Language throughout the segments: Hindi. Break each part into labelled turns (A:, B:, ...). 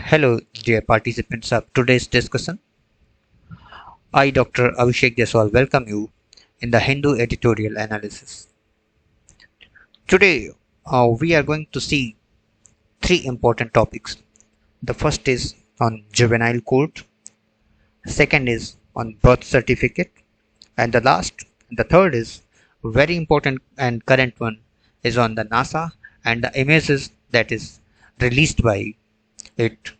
A: Hello, dear participants of today's discussion. I, Dr. Abhishek Jaiswal, welcome you in the Hindu editorial analysis. Today, we are going to see three important topics. The first is on juvenile court, second is on birth certificate, and the third is very important and current one is on the NASA and the images that is released by it.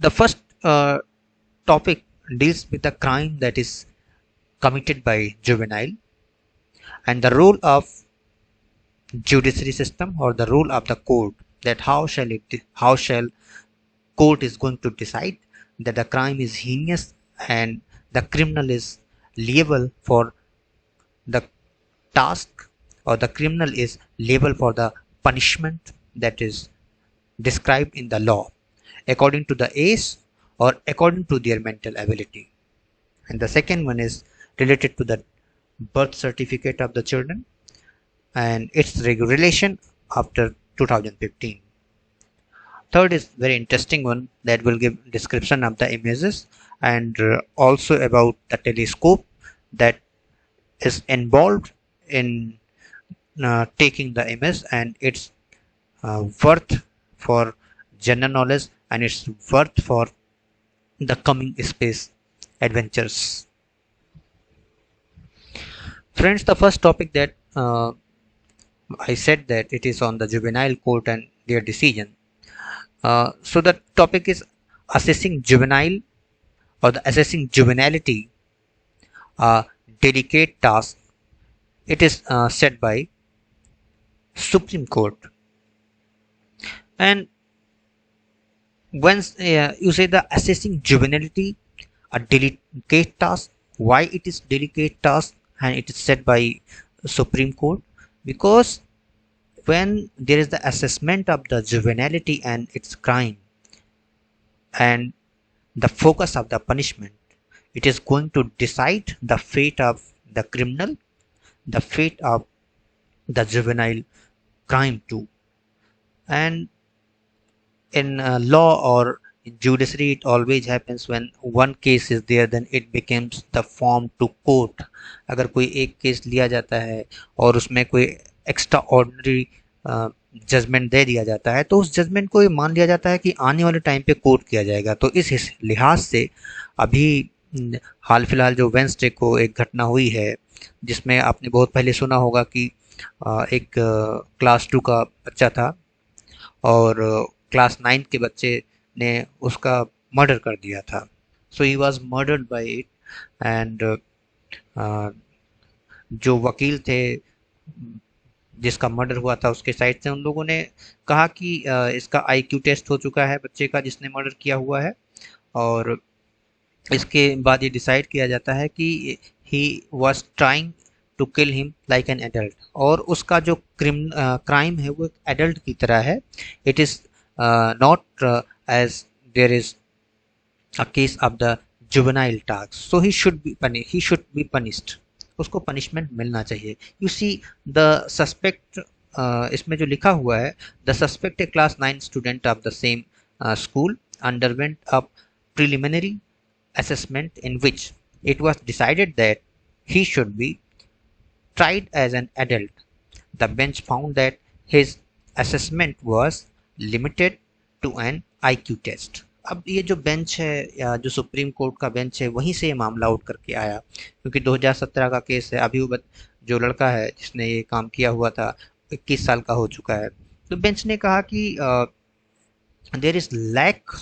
A: The first topic deals with the crime that is committed by juvenile and the role of judiciary system or the role of the court, that how shall court is going to decide that the crime is heinous and the criminal is liable for the task, or the criminal is liable for the punishment that is described in the law according to the age or according to their mental ability. And the second one is related to the birth certificate of the children and its regulation after 2015. Third is very interesting one that will give description of the images and also about the telescope that is involved in taking the image and its worth for general knowledge and its worth for the coming space adventures. Friends, the first topic that I said that it is on the juvenile court and their decision. So the topic is assessing juvenile or the assessing juvenility, a delicate task. It is set by Supreme Court. And once you say the assessing juvenility, a delicate task, why it is delicate task and it is set by Supreme Court? Because when there is the assessment of the juvenility and its crime and the focus of the punishment, it is going to decide the fate of the criminal, the fate of the juvenile crime too. And in law or in judiciary, it always happens when one case is there, then it becomes the form to court. अगर कोई एक केस लिया जाता है और उसमें कोई एक्स्ट्रा ऑर्डिनरी जजमेंट दे दिया जाता है तो उस जजमेंट को ये मान लिया जाता है कि आने वाले टाइम पे कोर्ट किया जाएगा। तो इस लिहाज से अभी हाल फिलहाल जो वेंसडे को एक घटना हुई है जिसमें आपने बहुत पहले सुना होगा कि एक क्लास 2 का बच्चा था और क्लास 9 के बच्चे ने उसका मर्डर कर दिया था। So he was murdered by it and जो वकील थे जिसका मर्डर हुआ था उसके साइड से उन लोगों ने कहा कि इसका आईक्यू टेस्ट हो चुका है बच्चे का जिसने मर्डर किया हुआ है और इसके बाद ये डिसाइड किया जाता है कि he was trying to kill him like an adult और उसका जो क्राइम है वो एडल्ट की तरह है। It is not as there is a case of the juvenile tax, so he should be punished, उसको पनिशमेंट मिलना चाहिए। यू सी द सस्पेक्ट, इसमें जो लिखा हुआ है, the suspect A class 9 student of the same school underwent a preliminary assessment in which it was decided that he should be tried as an adult. The bench found that his assessment was limited to an IQ test. अब ये जो बेंच है या जो सुप्रीम कोर्ट का बेंच है वहीं से ये मामला आउट करके आया क्योंकि 2017 का केस है। अभी वो जो लड़का है जिसने ये काम किया हुआ था 21 साल का हो चुका है। तो बेंच ने कहा कि there is lack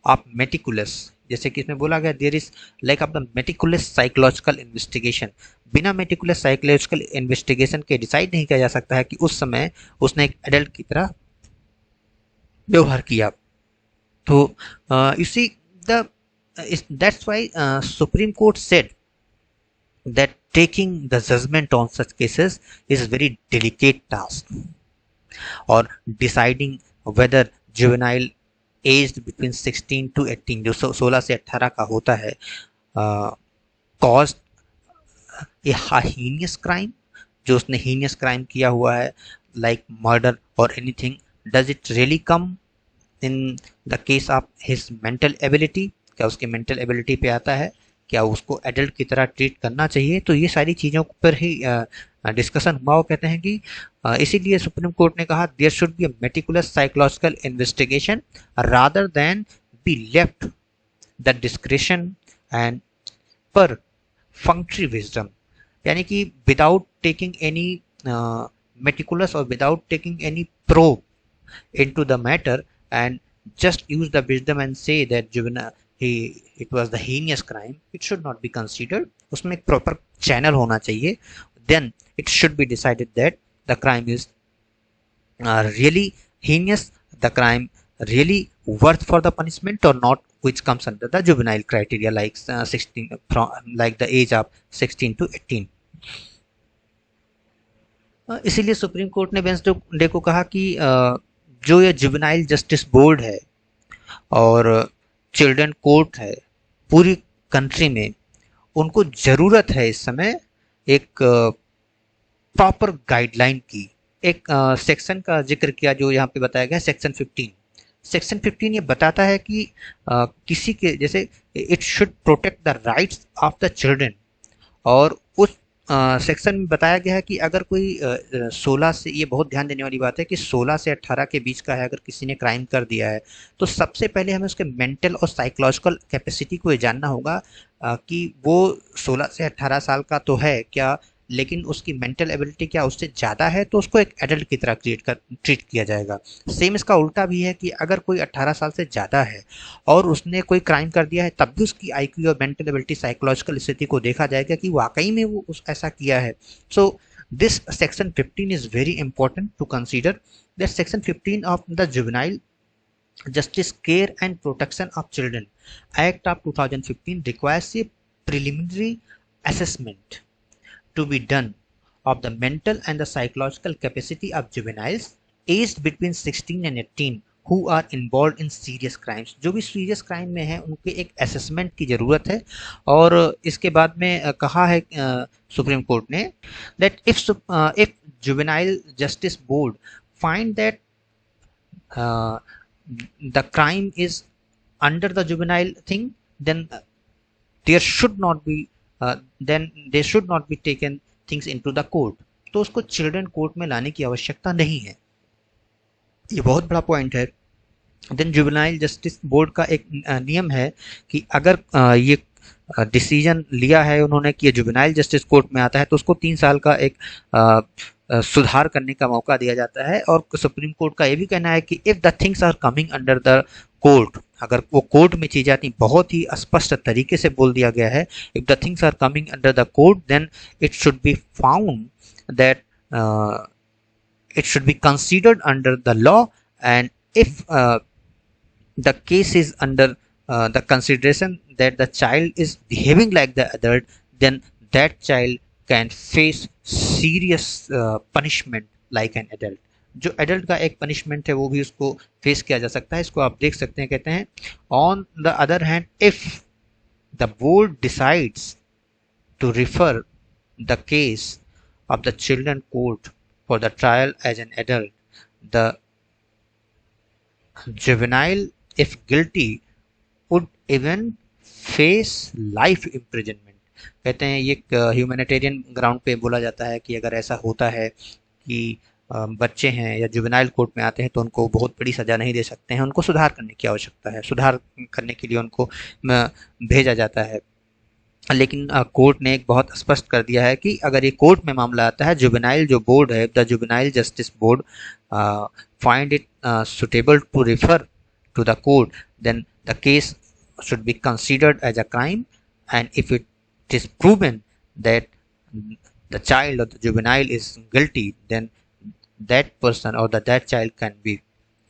A: of meticulous, जैसे कि इसमें बोला गया there is lack of the meticulous psychological investigation. बिना मेटिकुलस साइकोलॉजिकल इन्वेस्टिगेशन के डिसाइड नहीं किया जा सकता है कि उस समय उसने एक एडल्ट की तरह व्यवहार किया। तो you see the that's why Supreme Court said that taking the judgment on such cases is a very delicate task और deciding whether juvenile aged between 16 to 18 जो 16 से 18 का होता है caused a heinous crime, जो उसने heinous crime किया हुआ है like murder or anything, does it really come in the case of his mental ability, क्या उसकी मेंटल एबिलिटी पे आता है, क्या उसको एडल्ट की तरह ट्रीट करना चाहिए, तो ये सारी चीज़ों पर ही डिस्कशन हुआ। वो कहते हैं कि इसीलिए सुप्रीम कोर्ट ने कहा there should be a meticulous psychological investigation rather than be left the discretion and per functionary wisdom, यानी कि विदाउट टेकिंग एनी मेटिकुलस और without taking any probe into the matter and just use the wisdom and say that juvenile he it was the heinous crime, it should not be considered. उसमें एक proper channel होना चाहिए, then it should be decided that the crime is really heinous, the crime really worth for the punishment or not, which comes under the juvenile criteria like 16 from like the age of 16 to 18. इसीलिए सुप्रीम कोर्ट ने वेंसडे को कहा कि जो ये जुवेनाइल जस्टिस बोर्ड है और चिल्ड्रन कोर्ट है पूरी कंट्री में, उनको ज़रूरत है इस समय एक प्रॉपर गाइडलाइन की। एक सेक्शन का जिक्र किया जो यहाँ पे बताया गया है, सेक्शन 15। सेक्शन 15 ये बताता है कि किसी के जैसे it should protect the rights of the children, और उस सेक्शन में बताया गया है कि अगर कोई 16 से, ये बहुत ध्यान देने वाली बात है कि 16 से 18 के बीच का है, अगर किसी ने क्राइम कर दिया है तो सबसे पहले हमें उसके मेंटल और साइकोलॉजिकल कैपेसिटी को ये जानना होगा कि वो 16 से 18 साल का तो है क्या, लेकिन उसकी मेंटल एबिलिटी क्या उससे ज़्यादा है, तो उसको एक एडल्ट की तरह ट्रीट किया जाएगा। सेम इसका उल्टा भी है कि अगर कोई 18 साल से ज़्यादा है और उसने कोई क्राइम कर दिया है, तब भी उसकी आईक्यू और मेंटल एबिलिटी साइकोलॉजिकल स्थिति को देखा जाएगा कि वाकई में वो उस ऐसा किया है। So this section 15 is very important to consider that section 15 of the juvenile Justice Care and Protection of Children Act of 2015 requires a preliminary assessment to be done of the mental and the psychological capacity of juveniles aged between 16 and 18 who are involved in serious crimes। जो भी सीरियस क्राइम में है उनके एक असेसमेंट की ज़रूरत है। और इसके बाद में कहा है सुप्रीम कोर्ट ने that if juvenile justice board find that the crime is under the juvenile thing, then there should not be then they should not be taken things into the court, तो उसको चिल्ड्रन कोर्ट में लाने की आवश्यकता नहीं है। ये बहुत बड़ा पॉइंट है। देन जुवेनाइल जस्टिस बोर्ड का एक नियम है कि अगर ये डिसीजन लिया है उन्होंने कि ये जुवेनाइल जस्टिस कोर्ट में आता है तो उसको 3 साल का एक सुधार करने का मौका दिया जाता है। और सुप्रीम कोर्ट का ये भी कहना है कि if the things are coming under the court, अगर वो कोर्ट में चीज़ें आती, बहुत ही स्पष्ट तरीके से बोल दिया गया है, if the things are coming under the court then it should be found that it should be considered under the law, and if the case is under the consideration that the child is behaving like the adult, then that child can face serious punishment like an adult। जो एडल्ट का एक पनिशमेंट है वो भी उसको फेस किया जा सकता है। इसको आप देख सकते हैं, कहते हैं on the other hand if the board decides to refer the case of the children court for the trial as an adult, the juvenile, if guilty, would even face life imprisonment। कहते हैं ये ह्यूमैनिटेरियन ग्राउंड पे बोला जाता है कि अगर ऐसा होता है कि बच्चे हैं या जुवेनाइल कोर्ट में आते हैं तो उनको बहुत बड़ी सज़ा नहीं दे सकते हैं, उनको सुधार करने की आवश्यकता है, सुधार करने के लिए उनको भेजा जाता है। लेकिन कोर्ट ने एक बहुत स्पष्ट कर दिया है कि अगर ये कोर्ट में मामला आता है, जुवेनाइल जो बोर्ड है, the juvenile justice board find it suitable to refer to the court, then the case should be considered as a crime, and if it is proven that the child or the juvenile is guilty, then that person or that child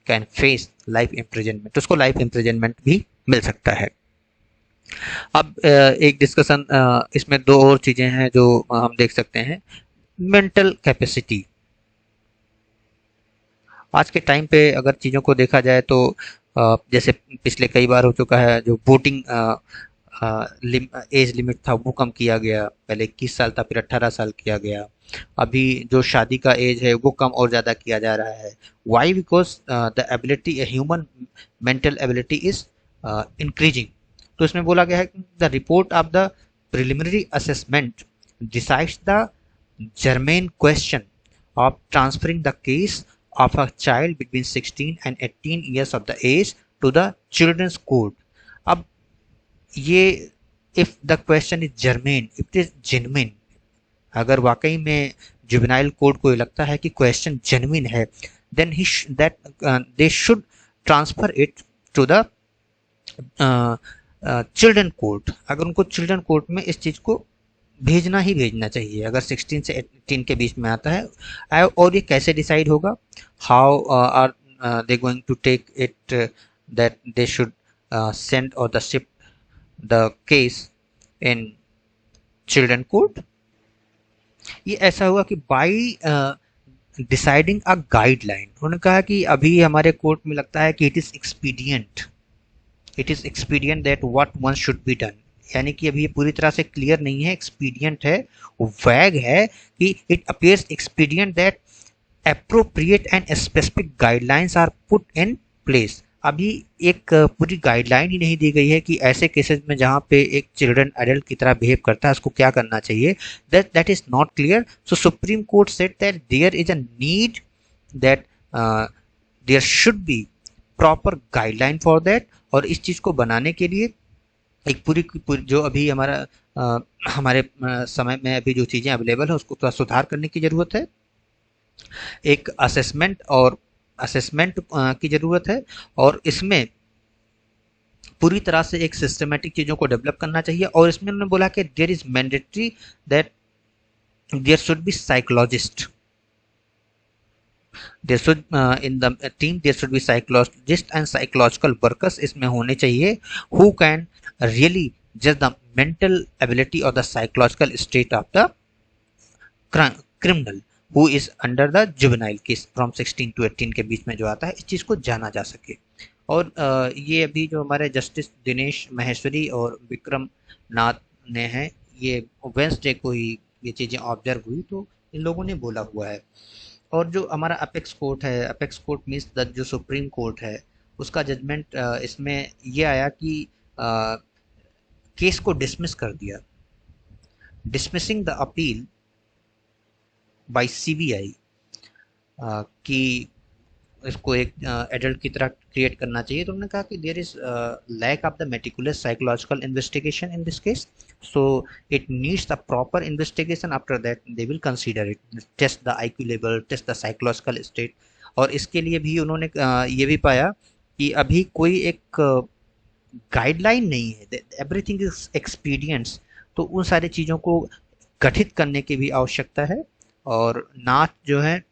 A: can face life imprisonment, उसको लाइफ इम्प्रिजनमेंट भी मिल सकता है। अब एक डिस्कशन इसमें दो और चीज़ें हैं जो हम देख सकते हैं। मेंटल कैपेसिटी, आज के टाइम पे अगर चीज़ों को देखा जाए तो जैसे पिछले कई बार हो चुका है, जो वोटिंग एज लिमिट था वो कम किया गया, पहले 21 साल था फिर 18 साल किया गया। अभी जो शादी का एज है वो कम और ज़्यादा किया जा रहा है। Why? Because the ability, human mental ability is increasing. तो इसमें बोला गया है कि the report of the preliminary assessment decides the germane question of transferring the case of a child between 16 and 18 years of the age to the children's court. अब ये if the question is germane, if it is genuine, अगर वाकई में जुवेनाइल कोर्ट को लगता है कि क्वेश्चन जेन्युइन है, देन ही that they should transfer it to the children court. अगर उनको चिल्ड्रन कोर्ट में इस चीज़ को भेजना ही भेजना चाहिए अगर 16 से 18 के बीच में आता है। और ये कैसे डिसाइड होगा? How are they going to take it that they should send or the shift the case in children court? ये ऐसा हुआ कि बाई डिसाइडिंग अ गाइडलाइन, उन्होंने कहा कि अभी हमारे कोर्ट में लगता है कि it is expedient that what one should be done. यानी कि अभी ये पूरी तरह से क्लियर नहीं है, एक्सपीडियंट है, वैग है कि it appears expedient that appropriate and specific guidelines are put in place। अभी एक पूरी गाइडलाइन ही नहीं दी गई है कि ऐसे केसेस में जहाँ पे एक चिल्ड्रन एडल्ट की तरह बिहेव करता है उसको क्या करना चाहिए। That is not clear. So Supreme Court said that there is a need that there should be proper guideline for that. और इस चीज़ को बनाने के लिए एक पूरी जो अभी हमारे समय में अभी जो चीज़ें अवेलेबल है उसको थोड़ा सुधार करने की ज़रूरत है। एक असेसमेंट की ज़रूरत है और इसमें पूरी तरह से एक सिस्टमेटिक चीज़ों को डेवलप करना चाहिए। और इसमें उन्होंने बोला कि there is mandatory that there should be psychologist, there should in the team there should be psychologist and psychological workers इसमें होने चाहिए हु कैन रियली जज द मेंटल एबिलिटी और the psychological state of the criminal who is under the juvenile case from 16 to 18 के बीच में जो आता है, इस चीज़ को जाना जा सके। और ये अभी जो हमारे जस्टिस दिनेश माहेश्वरी और विक्रम नाथ ने हैं, ये वेंसडे को ही ये चीज़ें ऑब्जर्व हुई तो इन लोगों ने बोला हुआ है। और जो हमारा अपेक्स कोर्ट है, अपेक्स कोर्ट मीन्स द जो सुप्रीम कोर्ट है, उसका जजमेंट इसमें ये आया कि केस को डिसमिस कर दिया, dismissing the appeal bye CBI कि इसको एक एडल्ट की तरह क्रिएट करना चाहिए। तो उन्होंने कहा कि there is lack of the meticulous psychological investigation in this case, so it needs the proper investigation. After that they will consider it, test the IQ level, test the psychological state. और इसके लिए भी उन्होंने ये भी पाया कि अभी कोई एक गाइडलाइन नहीं है, एवरीथिंग इज एक्सपीडियंट्स। तो उन सारी चीज़ों को गठित करने की भी आवश्यकता है। और नाथ जो है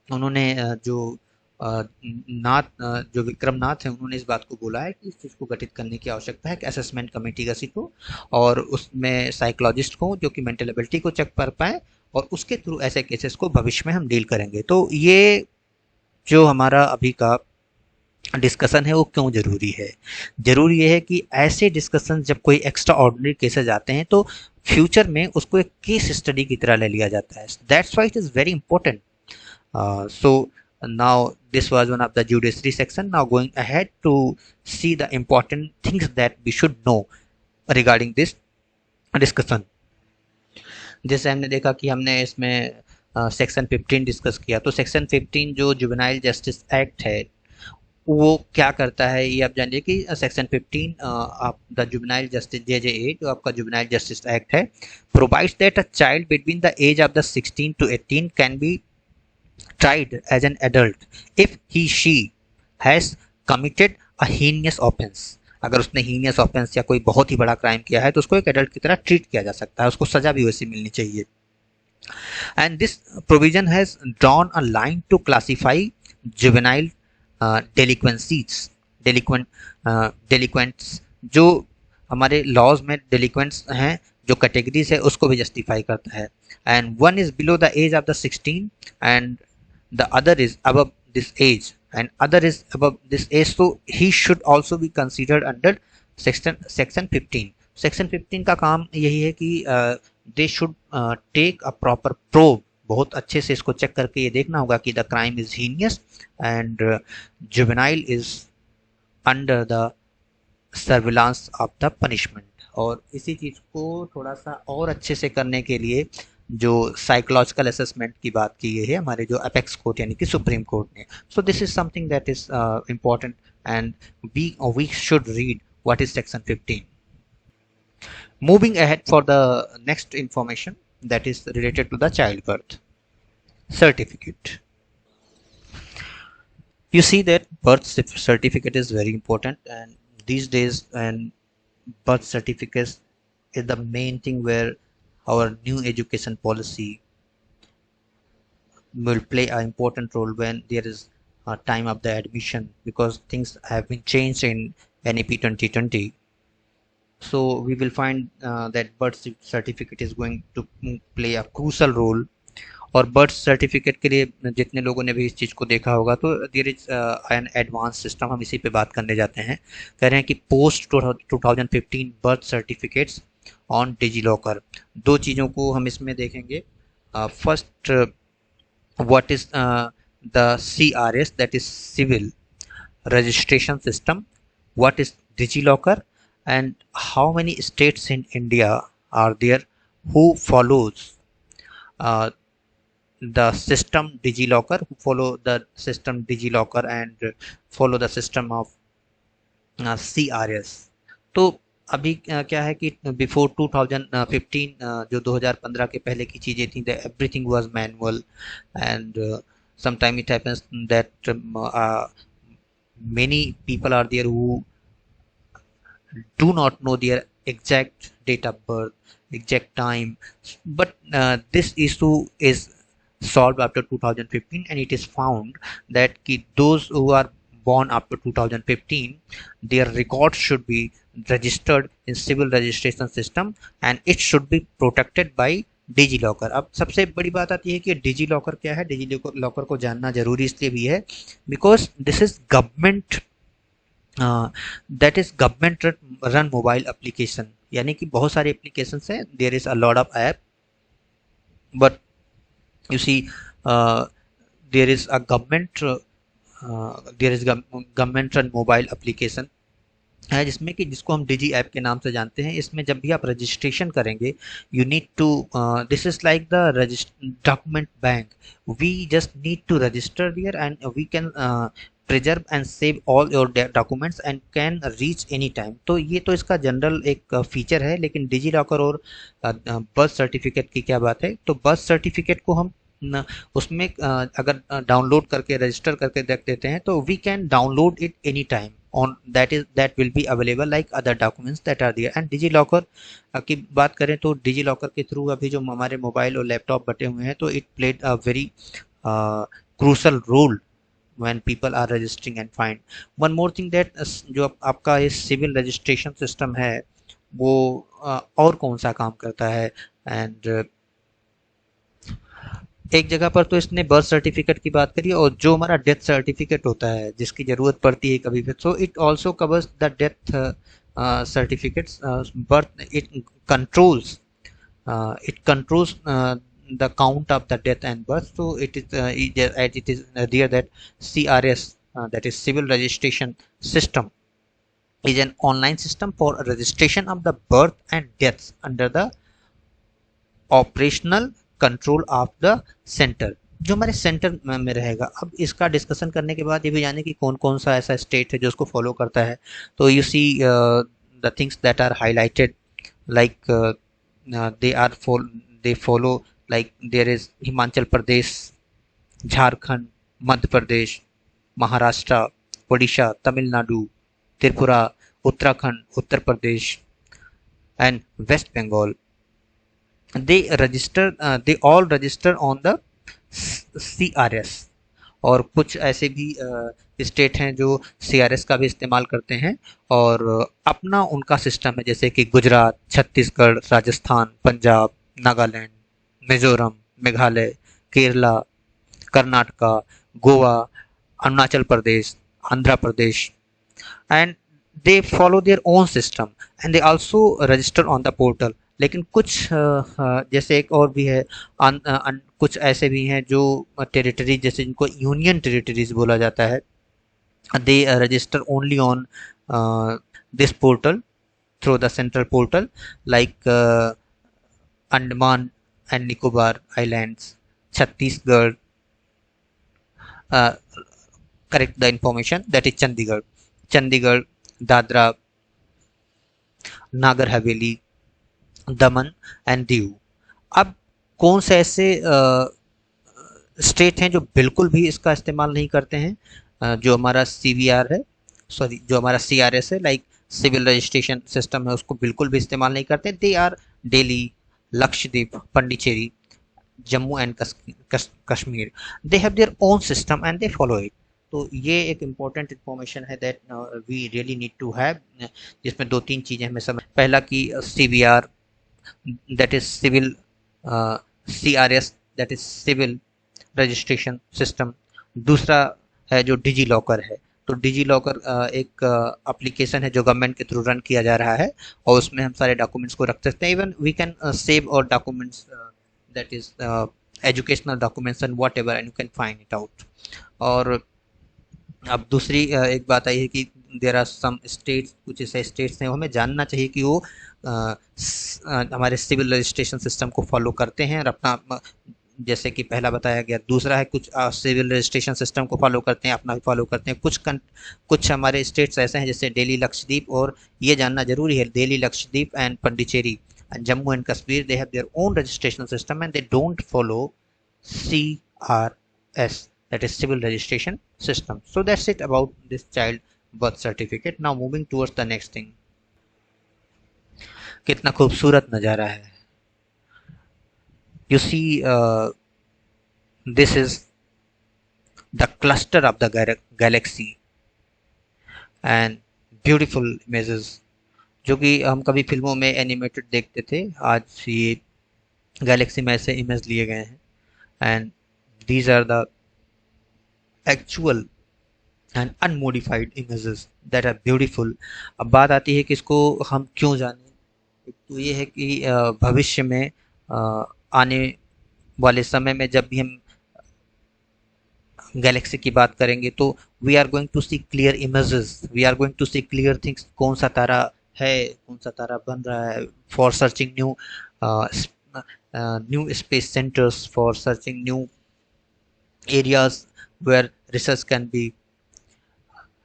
A: उन्होंने जो विक्रम नाथ है उन्होंने इस बात को बोला है कि इस चीज़ को गठित करने की आवश्यकता है कि असेसमेंट कमेटी गठित हो और उसमें साइकोलॉजिस्ट हो जो कि मेंटल एबिलिटी को चेक कर पाए और उसके थ्रू ऐसे केसेस को भविष्य में हम डील करेंगे। तो ये जो हमारा अभी का डिस्कशन है वो क्यों ज़रूरी है? ज़रूरी ये है कि ऐसे डिस्कशन जब कोई एक्स्ट्रा ऑर्डिनरी केसेज आते हैं तो फ्यूचर में उसको एक केस स्टडी की तरह ले लिया जाता है। That's why it is very important. So now this was one of the judiciary section. Now going ahead to see the important things that we should know regarding this discussion. जैसे हमने देखा कि हमने इसमें सेक्शन 15 डिस्कस किया, तो सेक्शन 15 जो जुवेनाइल जस्टिस एक्ट है वो क्या करता है ये आप जानिए कि section 15 of the juvenile justice JJA जो आपका जुवेनाइल जस्टिस एक्ट है provides that a child between the age of the 16 to 18 can be tried as an adult if he she has committed a heinous offense। अगर उसने heinous offense या कोई बहुत ही बड़ा क्राइम किया है तो उसको एक एडल्ट की तरह ट्रीट किया जा सकता है, उसको सजा भी वैसी मिलनी चाहिए। And this provision has drawn a line to classify juvenile delinquencies, delinquents जो हमारे लॉज में डेलिक्वेंट्स हैं जो कैटेगरीज है उसको भी जस्टिफाई करता है। And one is below the age of the 16 and the other is above this age and other is above this age, so he should also be considered under section 15। Section 15 का काम यही है कि they should take a proper probe, बहुत अच्छे से इसको चेक करके ये देखना होगा कि the crime is heinous and juvenile is under the surveillance of the punishment. और इसी चीज़ को थोड़ा सा और अच्छे से करने के लिए जो साइकोलॉजिकल असेसमेंट की बात की गई है हमारे जो अपेक्स कोर्ट यानी कि सुप्रीम कोर्ट ने, so this is something that is important and we should read what is section 15। Moving ahead for the next information that is related to the childbirth certificate. You see that birth certificate is very important, and these days, and birth certificates is the main thing where our new education policy will play an important role when there is a time of the admission, because things have been changed in NEP 2020. So we will find that birth certificate is going to play a crucial role। और बर्थ सर्टिफिकेट के लिए जितने लोगों ने भी इस चीज़ को देखा होगा तो there is an advance system, हम इसी पे बात करने जाते हैं। कह रहे हैं कि post 2015 birth certificates on DigiLocker. दो चीज़ों को हम इसमें देखेंगे। First, what is the CRS, that is civil registration system, what is DigiLocker, and how many states in India are there who follows uh, the system DigiLocker, who follow the system DigiLocker and follow the system of CRS। तो अभी क्या है कि बिफोर 2015 जो 2015 के पहले की चीज़ें थी, everything was manual and sometime it happens that many people are there who do not know their exact date of birth, exact time, but this issue is solved after 2015, and it is found that those who are born after 2015, their records should be registered in civil registration system and it should be protected by DigiLocker. अब सबसे बड़ी बात आती है कि डिजी लॉकर क्या है। डिजी लॉकर को जानना जरूरी इसलिए भी है because this is government, that is government run mobile application, यानी कि बहुत सारे एप्लीकेशन हैं, there is a lot of app, but you see there is a government there is government run mobile application है जिसमें कि जिसको हम डिजी ऐप के नाम से जानते हैं। इसमें जब भी आप रजिस्ट्रेशन करेंगे you need to, this is like the document bank, we just need to register there and we can preserve and save all your documents and can reach any time. तो ये तो इसका जनरल एक फीचर है, लेकिन डिजी लॉकर और बर्थ सर्टिफिकेट की क्या बात है। तो बर्थ सर्टिफिकेट को हम उसमें अगर डाउनलोड करके रजिस्टर करके देख देते हैं तो we can download it any time on that will be available like other documents that are there। and DigiLocker की बात करें तो DigiLocker के थ्रू अभी जो हमारे मोबाइल और लैपटॉप बटे हुए हैं तो it played a very crucial role when people are registering and find one more thing that जो आपका ये सिविल रजिस्ट्रेशन सिस्टम है वो और कौन सा काम करता है। एंड एक जगह पर तो इसने बर्थ सर्टिफिकेट की बात करी और जो हमारा डेथ सर्टिफिकेट होता है जिसकी ज़रूरत पड़ती है कभी भी, so it also covers the death certificates, birth it controls the count of the death and birth। so it is there that CRS, that is civil registration system, is an online system for registration of the birth and deaths under the operational control of the centre, जो हमारे सेंटर में रहेगा। अब इसका डिस्कशन करने के बाद ये भी जाने कि कौन कौन सा ऐसा स्टेट है जो उसको फॉलो करता है। तो you see the things that are highlighted like they follow like there is Himachal Pradesh, Jharkhand, Madhya Pradesh, Maharashtra, Odisha, Tamil Nadu, Tripura, Uttarakhand, Uttar Pradesh and West Bengal. they all register on the CRS। और कुछ ऐसे भी स्टेट हैं जो CRS का भी इस्तेमाल करते हैं और अपना उनका सिस्टम है, जैसे कि Gujarat, Chhattisgarh, Rajasthan, Punjab, Nagaland, Mizoram, Meghalaya, Kerala, Karnataka, Goa, Arunachal Pradesh, Andhra Pradesh. And they follow their own system and they also register on the portal. लेकिन कुछ जैसे एक और भी है, कुछ ऐसे भी हैं जो टेरिटरी, जैसे जिनको यूनियन टेरिटरीज बोला जाता है, they register only on this portal through the central portal, like Andaman and Nicobar Islands, Chhattisgarh, uh, correct the information, that is Chandigarh, Dadra, Nagar Haveli, Daman and Diu. अब कौन से ऐसे स्टेट हैं जो बिल्कुल भी इसका इस्तेमाल नहीं करते हैं? जो हमारा सीवीआर है, सॉरी जो हमारा सीआरएस है, लाइक सिविल रजिस्ट्रेशन सिस्टम है, उसको बिल्कुल भी इस्तेमाल नहीं करते। They are Delhi, Lakshadweep, Pondicherry, Jammu and Kashmir. They have their own system and they follow it. तो ये एक इम्पॉर्टेंट इन्फॉर्मेशन है that we really need to have, जिसमें दो तीन चीज़ें हमें समझ। पहला कि CVR that is civil, CRS that is civil registration system। दूसरा है जो डिजी लॉकर है। तो डिजी लॉकर एक एप्लीकेशन है जो गवर्नमेंट के थ्रू रन किया जा रहा है, और उसमें हम सारे डॉक्यूमेंट्स को रख सकते हैं। इवन वी कैन सेव और documents, that is educational documents and what ever, and you can find it out. और अब दूसरी एक बात आई है कि देर आर सम स्टेट्स, कुछ ऐसे स्टेट्स हैं, हमें जानना चाहिए कि वो हमारे सिविल रजिस्ट्रेशन सिस्टम को फॉलो करते हैं और अपना, जैसे कि पहला बताया गया। दूसरा है कुछ सिविल रजिस्ट्रेशन सिस्टम को फॉलो करते हैं, अपना भी फॉलो करते हैं। कुछ हमारे स्टेट्स ऐसे हैं जैसे दिल्ली, लक्षद्वीप, और ये जानना जरूरी है, Delhi, Lakshadweep and Pondicherry and Jammu and Kashmir, they have their own registration system and they don't follow CRS, that is civil registration system. So that's it about this child birth certificate. Now moving towards the next thing. कितना खूबसूरत नज़ारा है। You see, this is the cluster of the galaxy and beautiful images, जो कि हम कभी फिल्मों में एनिमेटेड देखते थे, आज ये गैलेक्सी में ऐसे इमेज लिए गए हैं। And these are the actual and unmodified images that are beautiful। अब बात आती है कि इसको हम क्यों जानें। एक तो ये है कि भविष्य में आने वाले समय में जब भी हम गैलेक्सी की बात करेंगे तो we are going to see clear images, we are going to see clear things, कौन सा तारा है, कौन सा तारा बन रहा है, for searching new space centres, for searching new areas where research can be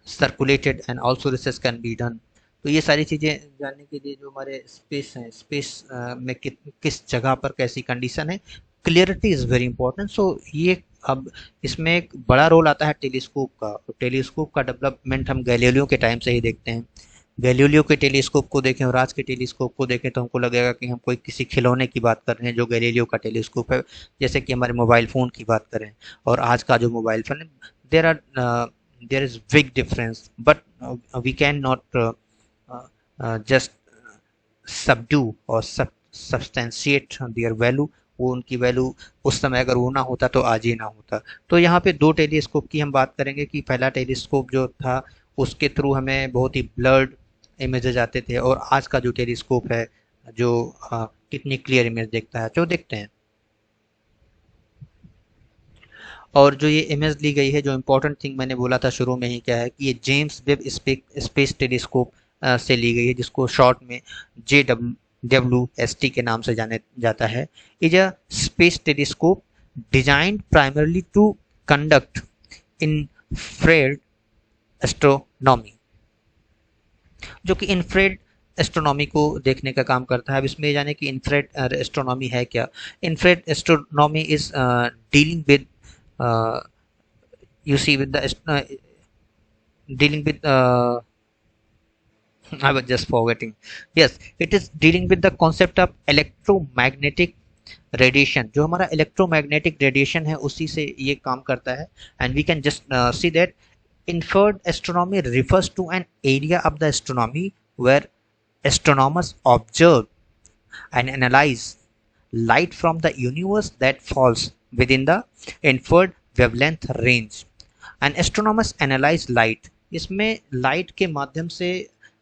A: circulated and also research can be done। तो ये सारी चीज़ें जानने के लिए जो हमारे स्पेस हैं, स्पेस में किस जगह पर कैसी कंडीशन है, क्लियरिटी इज़ वेरी इंपॉर्टेंट। सो ये अब इसमें एक बड़ा रोल आता है टेलीस्कोप का। तो टेलीस्कोप का डेवलपमेंट हम गैलीलियो के टाइम से ही देखते हैं। गैलीलियो के टेलीस्कोप को देखें और आज के टेलीस्कोप को देखें तो हमको लगेगा कि हम कोई किसी खिलौने की बात कर रहे हैं, जो गैलीलियो का टेलीस्कोप है। जैसे कि हमारे मोबाइल फ़ोन की बात करें और आज का जो मोबाइल फ़ोन है, there is big difference, but we can not just subdue और सब्सटेंशिएट देयर वैल्यू। वो उनकी वैल्यू उस समय अगर वो ना होता तो आज ही ना होता। तो यहाँ पे दो टेलीस्कोप की हम बात करेंगे कि पहला टेलीस्कोप जो था उसके थ्रू हमें बहुत ही ब्लर्ड इमेजेस आते थे, और आज का जो टेलीस्कोप है जो कितनी क्लियर इमेज देखता है, जो देखते हैं। और जो ये इमेज ली गई है, जो इम्पोर्टेंट थिंग मैंने बोला था शुरू में ही, क्या है कि ये जेम्स वेब स्पेस टेलीस्कोप से ली गई है, जिसको शॉर्ट में JWST के नाम से जाने जाता है। Is a space telescope designed primarily to conduct infrared astronomy, जो कि इंफ्रारेड एस्ट्रोनॉमी को देखने का काम करता है। अब इसमें जाने कि इंफ्रारेड एस्ट्रोनॉमी है क्या। Infrared astronomy is dealing with you see with the dealing with I was just forgetting, yes, it is dealing with the concept of electromagnetic radiation। जो हमारा electromagnetic radiation है उसी से ये काम करता है। and we can just see that inferred astronomy refers to an area of the astronomy where astronomers observe and analyze light from the universe that falls within the inferred wavelength range। and astronomers analyze light, इसमें लाइट के माध्यम से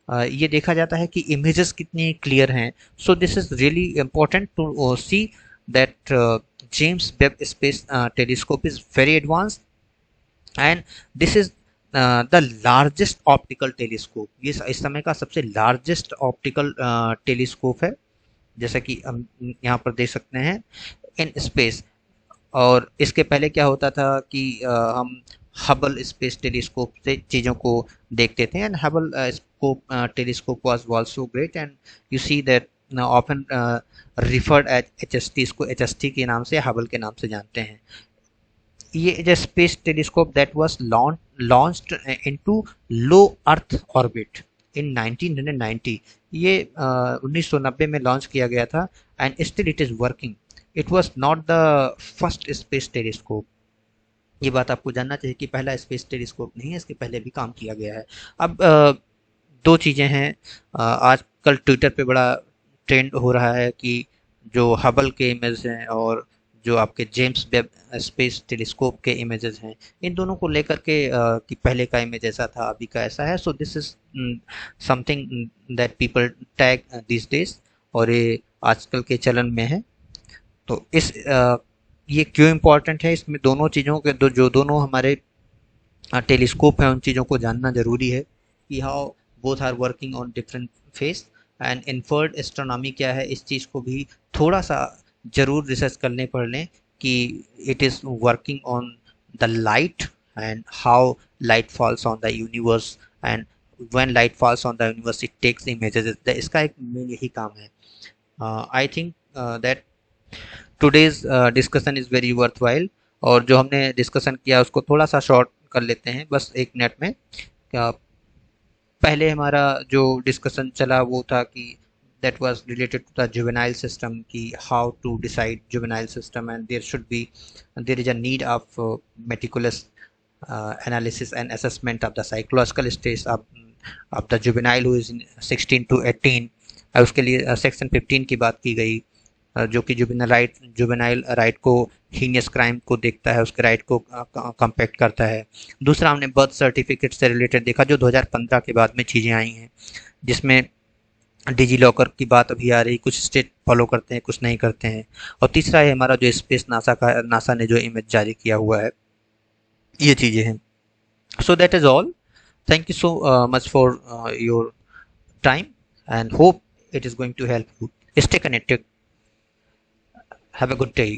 A: ये देखा जाता है कि इमेजेस कितनी क्लियर हैं. So this is really important to see that James Webb space telescope is very advanced and this is the largest optical telescope. ये इस समय का सबसे लार्जेस्ट ऑप्टिकल टेलीस्कोप है, जैसा कि हम यहाँ पर देख सकते हैं, इन स्पेस. और इसके पहले क्या होता था कि हम हबल स्पेस टेलीस्कोप से चीज़ों को देखते थे. And Hubble scope telescope was also great and you see that often referred as HST. इसको HST के नाम से, हबल के नाम से जानते हैं. ये is a space telescope that was launched into low earth orbit in 1990. ये 1990 में लॉन्च किया गया था and still it is working. It was not the first space telescope. ये बात आपको जानना चाहिए कि पहला स्पेस टेलीस्कोप नहीं है, इसके पहले भी काम किया गया है. अब दो चीज़ें हैं. आजकल ट्विटर पे बड़ा ट्रेंड हो रहा है कि जो हबल के इमेज हैं और जो आपके जेम्स वेब स्पेस टेलीस्कोप के इमेजेस हैं, इन दोनों को लेकर के कि पहले का इमेज ऐसा था, अभी का ऐसा है. So this is something that people tag this days, और ये आजकल के चलन में है. तो ये क्यों इम्पोर्टेंट है, इसमें दोनों चीज़ों के जो दोनों हमारे टेलीस्कोप हैं उन चीज़ों को जानना ज़रूरी है कि how both are working on different phase. And infrared astronomy क्या है, इस चीज़ को भी थोड़ा सा ज़रूर रिसर्च करने पढ़ लें कि it is working on the light and how light falls on the universe and when light falls on the universe it takes images. इसका एक मेन यही काम है. I think that today's discussion is very worthwhile. और जो हमने डिस्कशन किया उसको थोड़ा सा शॉर्ट कर लेते हैं बस एक मिनट में. पहले हमारा जो डिस्कशन चला वो था कि that was related to the juvenile system, ki how to decide juvenile system, and there is a need of meticulous analysis and assessment of the psychological stage of the juvenile who is in 16 to 18. उसके लिए सेक्शन 15 की बात की गई, जो कि जुवेनाइल राइट को, हीनियस क्राइम को देखता है, उसके राइट को कम्पैक्ट करता है. दूसरा हमने बर्थ सर्टिफिकेट से रिलेटेड देखा, जो 2015 के बाद में चीज़ें आई हैं, जिसमें डिजी लॉकर की बात अभी आ रही, कुछ स्टेट फॉलो करते हैं, कुछ नहीं करते हैं. और तीसरा है हमारा जो स्पेस नासा ने जो इमेज जारी किया हुआ है, ये चीज़ें हैं. So that is all. Thank you so much for your time and hope it is going to help you. Stay connected. Have a good day.